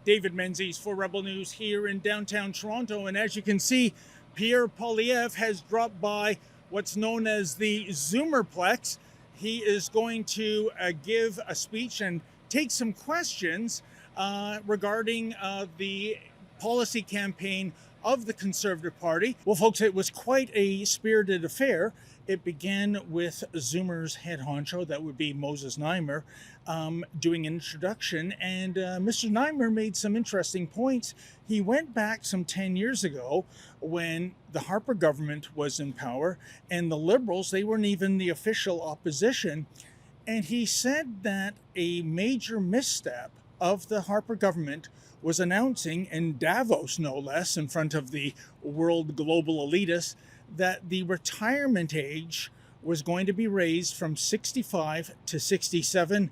David Menzies for Rebel News here in downtown Toronto. And as you can see, Pierre Poilievre has dropped by what's known as the ZoomerPlex. He is going to give a speech and take some questions regarding the policy campaign of the Conservative Party. Well, folks, it was quite a spirited affair. It began with Zoomer's head honcho, that would be Moses Znaimer, doing an introduction. And Mr. Znaimer made some interesting points. He went back some 10 years ago when the Harper government was in power, and the Liberals, they weren't even the official opposition. And he said that a major misstep of the Harper government was announcing, in Davos no less, in front of the world global elitists, that the retirement age was going to be raised from 65 to 67.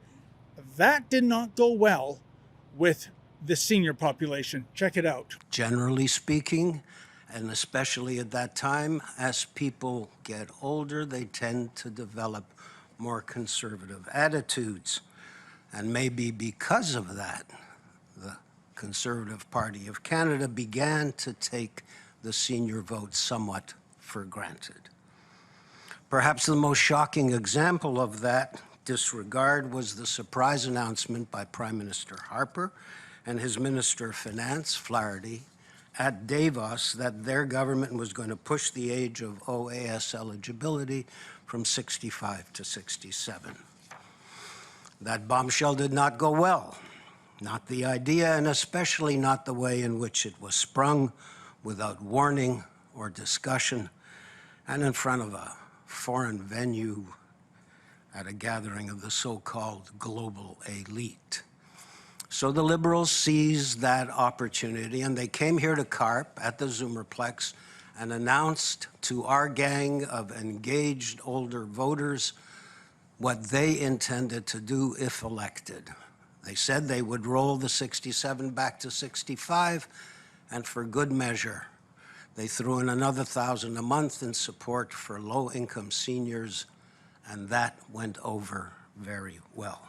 That did not go well with the senior population. Check it out. Generally speaking, and especially at that time, as people get older, they tend to develop more conservative attitudes. And maybe because of that, the Conservative Party of Canada began to take the senior vote somewhat for granted. Perhaps the most shocking example of that disregard was the surprise announcement by Prime Minister Harper and his Minister of Finance, Flaherty, at Davos that their government was going to push the age of OAS eligibility from 65 to 67. That bombshell did not go well. Not the idea, and especially not the way in which it was sprung, without warning or discussion, and in front of a foreign venue at a gathering of the so-called global elite. So the Liberals seized that opportunity, and they came here to CARP at the ZoomerPlex and announced to our gang of engaged older voters what they intended to do if elected. They said they would roll the 67 back to 65, and for good measure, they threw in another $1,000 a month in support for low-income seniors, and that went over very well.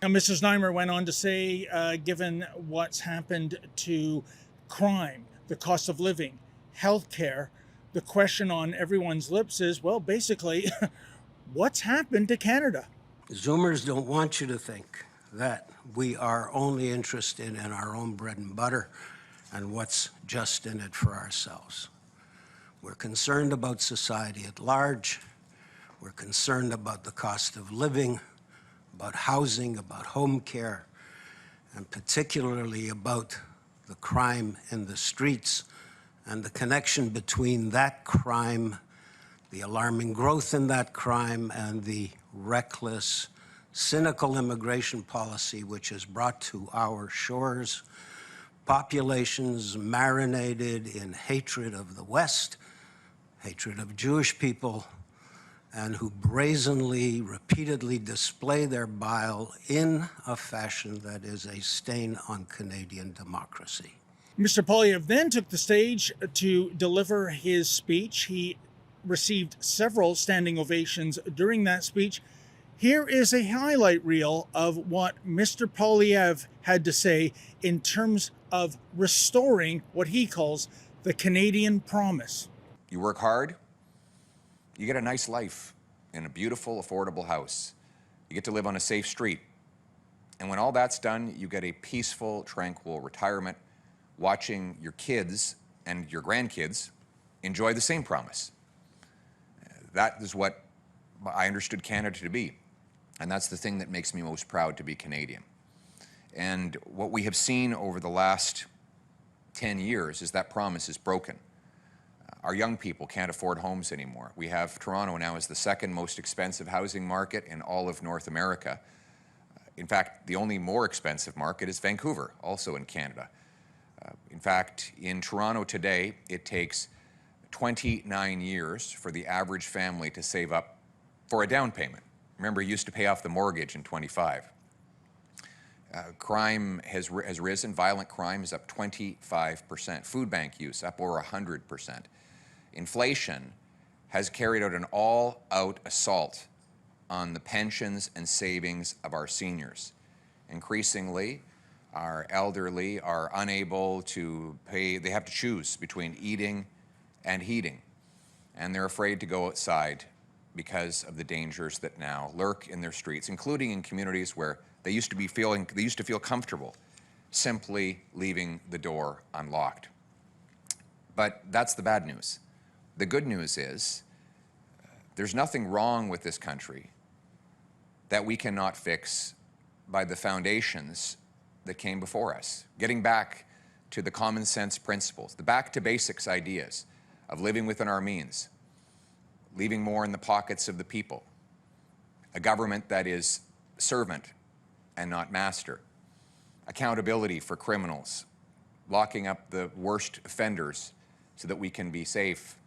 Now, Mr. Znaimer went on to say, given what's happened to crime, the cost of living, healthcare, the question on everyone's lips is, well, basically, what's happened to Canada? Zoomers don't want you to think that we are only interested in our own bread and butter and what's just in it for ourselves. We're concerned about society at large. We're concerned about the cost of living, about housing, about home care, and particularly about the crime in the streets and the connection between that crime, the alarming growth in that crime, and the reckless, cynical immigration policy which has brought to our shores populations marinated in hatred of the West, hatred of Jewish people, and who brazenly, repeatedly display their bile in a fashion that is a stain on Canadian democracy. Mr. Poilievre then took the stage to deliver his speech. He received several standing ovations during that speech. Here is a highlight reel of what Mr. Poilievre had to say in terms of restoring what he calls the Canadian promise. You work hard, you get a nice life in a beautiful, affordable house. You get to live on a safe street. And when all that's done, you get a peaceful, tranquil retirement, watching your kids and your grandkids enjoy the same promise. That is what I understood Canada to be. And that's the thing that makes me most proud to be Canadian. And what we have seen over the last 10 years is that promise is broken. Our young people can't afford homes anymore. We have Toronto now as the second most expensive housing market in all of North America. In fact, the only more expensive market is Vancouver, also in Canada. In fact, in Toronto today, it takes 29 years for the average family to save up for a down payment. Remember, you used to pay off the mortgage in 25. Crime has risen. Violent crime is up 25%. Food bank use up over 100%. Inflation has carried out an all-out assault on the pensions and savings of our seniors. Increasingly, our elderly are unable to pay, they have to choose between eating and heating. And they're afraid to go outside because of the dangers that now lurk in their streets, including in communities where they used to feel comfortable simply leaving the door unlocked. But that's the bad news. The good news is there's nothing wrong with this country that we cannot fix by the foundations that came before us. Getting back to the common sense principles, the back to basics ideas of living within our means, leaving more in the pockets of the people, a government that is servant and not master, accountability for criminals, locking up the worst offenders so that we can be safe,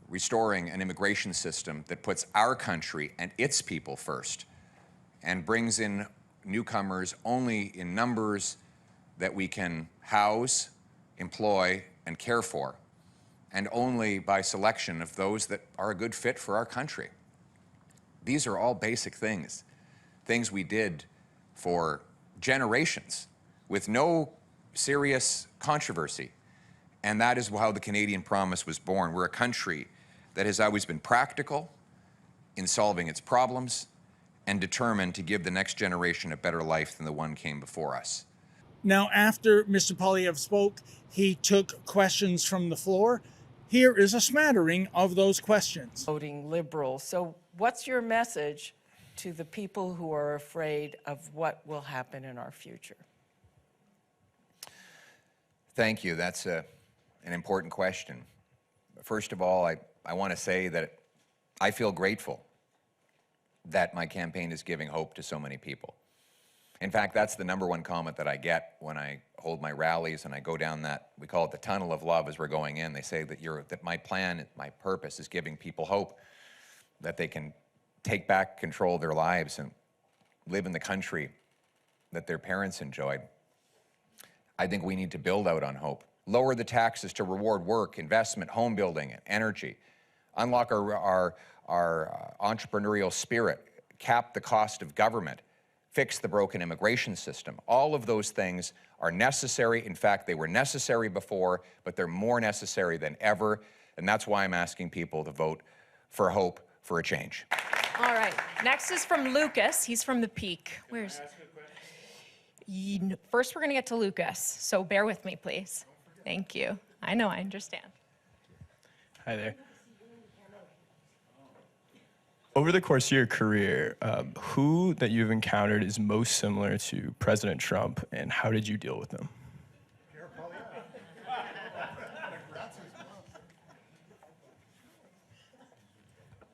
restoring an immigration system that puts our country and its people first and brings in newcomers only in numbers that we can house, employ, and care for, and only by selection of those that are a good fit for our country. These are all basic things we did for generations with no serious controversy. And that is how the Canadian Promise was born. We're a country that has always been practical in solving its problems and determined to give the next generation a better life than the one came before us. Now, after Mr. Poilievre spoke, he took questions from the floor. Here is a smattering of those questions. Voting Liberal. So what's your message to the people who are afraid of what will happen in our future? Thank you. That's an important question. First of all, I want to say that I feel grateful that my campaign is giving hope to so many people. In fact, that's the #1 comment that I get when I hold my rallies and I go down that, we call it the tunnel of love as we're going in. They say that my plan, my purpose is giving people hope that they can take back control of their lives and live in the country that their parents enjoyed. I think we need to build out on hope. Lower the taxes to reward work, investment, home building, and energy. Unlock our entrepreneurial spirit. Cap the cost of government. Fix the broken immigration system. All of those things are necessary. In fact, they were necessary before, but they're more necessary than ever. And that's why I'm asking people to vote for hope for a change. All right. Next is from Lucas. He's from the Peak. Where's? First, we're going to get to Lucas. So bear with me, please. Thank you. I know, I understand. Hi there. Over the course of your career, who that you've encountered is most similar to President Trump, and how did you deal with them?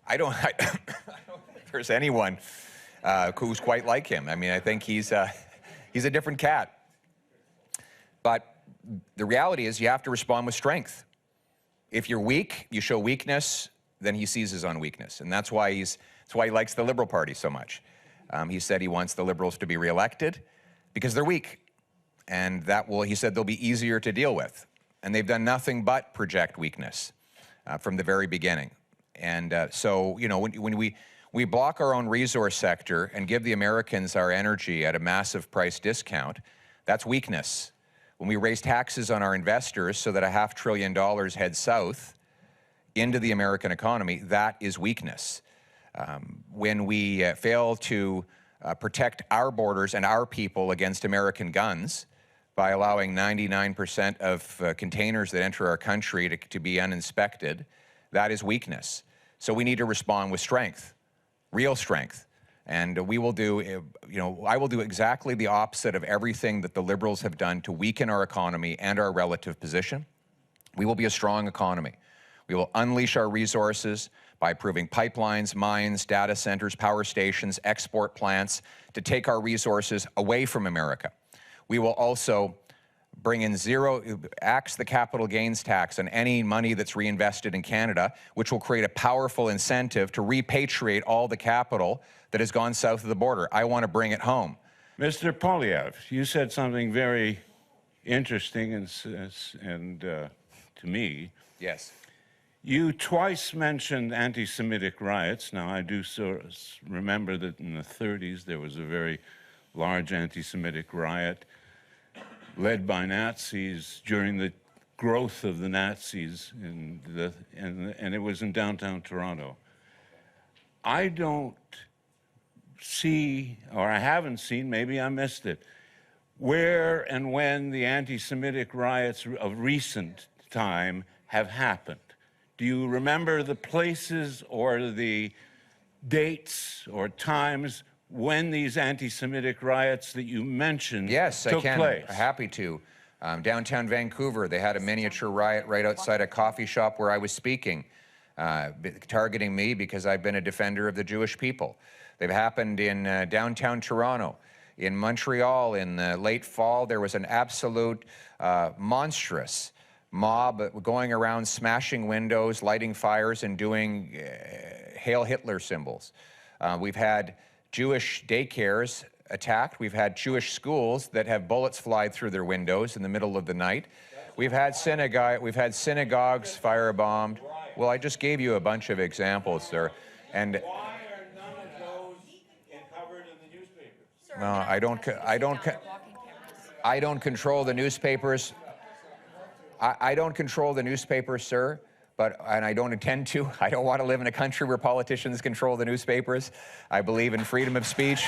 I don't think there's anyone who's quite like him. I mean, I think he's a different cat. But the reality is you have to respond with strength. If you're weak, you show weakness, then he seizes on weakness. And that's why he likes the Liberal Party so much. He said he wants the Liberals to be reelected because they're weak. And he said they'll be easier to deal with. And they've done nothing but project weakness from the very beginning. And so, you know, when we block our own resource sector and give the Americans our energy at a massive price discount, that's weakness. When we raise taxes on our investors so that $500 billion heads south into the American economy, that is weakness. When we fail to protect our borders and our people against American guns by allowing 99% of containers that enter our country to be uninspected, that is weakness. So we need to respond with strength, real strength. And we will do, I will do exactly the opposite of everything that the Liberals have done to weaken our economy and our relative position. We will be a strong economy. We will unleash our resources by approving pipelines, mines, data centers, power stations, export plants to take our resources away from America. We will also bring in axe the capital gains tax on any money that's reinvested in Canada, which will create a powerful incentive to repatriate all the capital that has gone south of the border. I want to bring it home. Mr. Poilievre, you said something very interesting and to me. Yes. You twice mentioned anti-Semitic riots. Now, I do remember that in the 30s there was a very large anti-Semitic riot. led by Nazis during the growth of the Nazis, and it was in downtown Toronto. I don't see, or I haven't seen, maybe I missed it, where and when the anti-Semitic riots of recent time have happened. Do you remember the places or the dates or times when these anti-Semitic riots that you mentioned took place? Yes, happy to. Downtown Vancouver, they had a miniature riot right outside a coffee shop where I was speaking, targeting me because I've been a defender of the Jewish people. They've happened in downtown Toronto. In Montreal, in the late fall, there was an absolute monstrous mob going around smashing windows, lighting fires, and doing Hail Hitler symbols. We've had Jewish daycares attacked. We've had Jewish schools that have bullets fly through their windows in the middle of the night. We've had synagogues firebombed. Well, I just gave you a bunch of examples, sir. And why are none of those covered in the newspapers? no, I don't control the newspapers. I don't control the newspapers, sir. And I don't intend to. I don't want to live in a country where politicians control the newspapers. I believe in freedom of speech.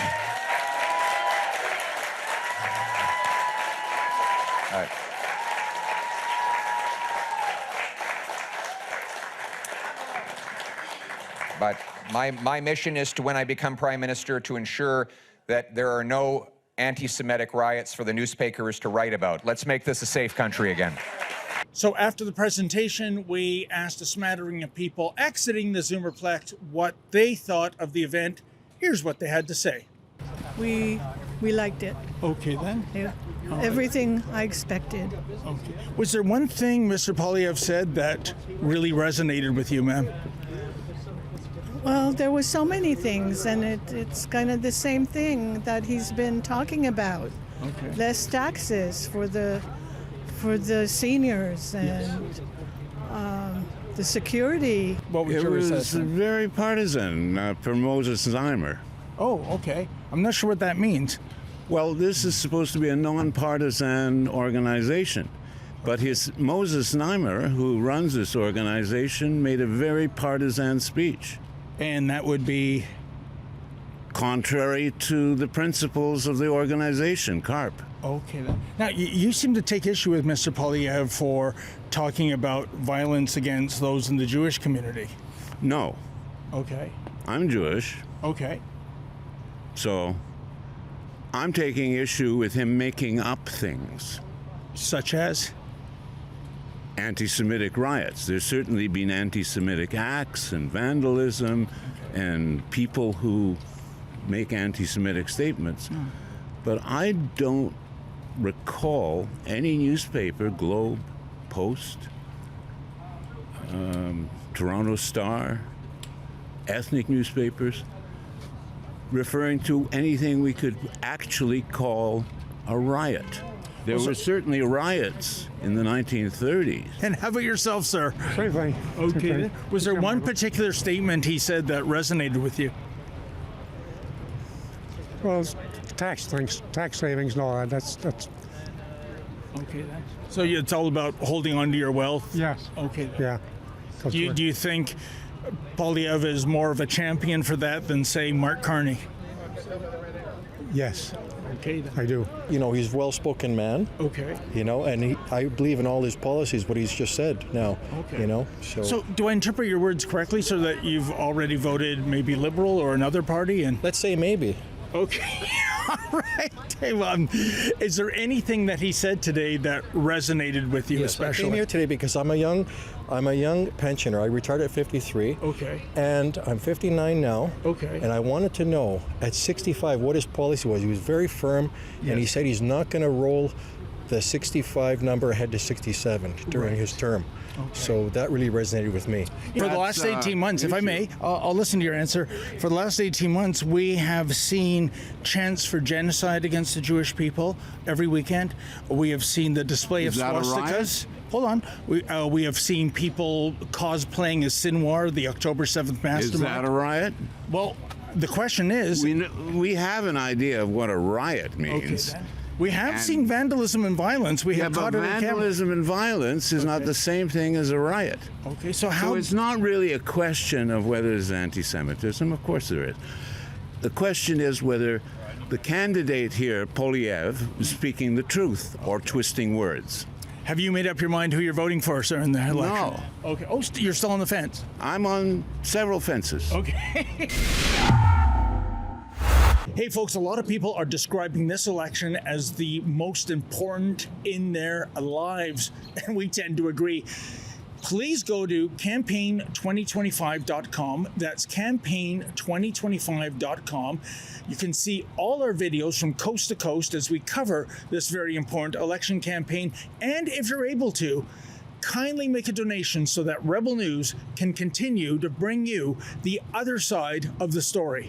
But my mission is to, when I become Prime Minister, to ensure that there are no anti-Semitic riots for the newspapers to write about. Let's make this a safe country again. So after the presentation, we asked a smattering of people exiting the ZoomerPlex what they thought of the event. Here's what they had to say. We liked it. Okay, then. Yeah. Everything I expected. Okay. Was there one thing Mr. Poilievre said that really resonated with you, ma'am? Well, there were so many things, and it's kind of the same thing that he's been talking about. Okay. Less taxes for the seniors and the security. What was It your was assessment? very partisan for Moses Znaimer. Oh, okay. I'm not sure what that means. Well, this is supposed to be a nonpartisan organization. But Moses Znaimer, who runs this organization, made a very partisan speech. And that would be? Contrary to the principles of the organization, CARP. Okay, then. Now, you seem to take issue with Mr. Poilievre for talking about violence against those in the Jewish community. No, Okay. I'm Jewish, Okay. so I'm taking issue with him making up things. Such as? Anti-Semitic riots. There's certainly been anti-Semitic acts and vandalism and people who make anti-Semitic statements. But I don't recall any newspaper, Globe, Post, Toronto Star, ethnic newspapers, referring to anything we could actually call a riot. There were certainly riots in the 1930s. And how about yourself, sir? Same thing. Okay. Was there one particular statement he said that resonated with you? Well, it's tax things, tax savings and all that. That's Okay, then. So it's all about holding on to your wealth? yes. Okay, then. Yeah. That's Do right. you think Poilievre is more of a champion for that than, say, Mark Carney? Yes, Okay, then. I do. You know, he's a well-spoken man, Okay. you know, and I believe in all his policies, what he's just said now, Okay. you know, So do I interpret your words correctly so that you've already voted maybe Liberal or another party? And let's say maybe. okay. All right. Hey, well, is there anything that he said today that resonated with you Yes, especially? I came here today because I'm a young pensioner. I retired at 53. Okay. And I'm 59 now. Okay. And I wanted to know at 65 what his policy was. He was very firm, and he said he's not going to roll the 65 number ahead to 67 during his term. So that really resonated with me. For the last 18 months, if I may, I'll listen to your answer. For the last 18 months, we have seen chants for genocide against the Jewish people every weekend. We have seen the display of that a riot? swastikas. Hold on. We have seen people cosplaying as Sinwar, the October 7th mastermind. Is that a riot? Well, the question is... We have an idea of what a riot means. then. We have And- seen vandalism and violence. We Yeah, have but caught it on camera. vandalism and violence is not the same thing as a riot. Okay, so So how? it's not really a question of whether there's anti-Semitism. Of course there is. The question is whether the candidate here, Poilievre, is speaking the truth or twisting words. Have you made up your mind who you're voting for, sir, in the election? No. Okay. Oh, you're still on the fence. I'm on several fences. Okay. Hey, folks, a lot of people are describing this election as the most important in their lives, and we tend to agree. Please go to campaign2025.com. That's campaign2025.com. You can see all our videos from coast to coast as we cover this very important election campaign. And if you're able to, kindly make a donation so that Rebel News can continue to bring you the other side of the story.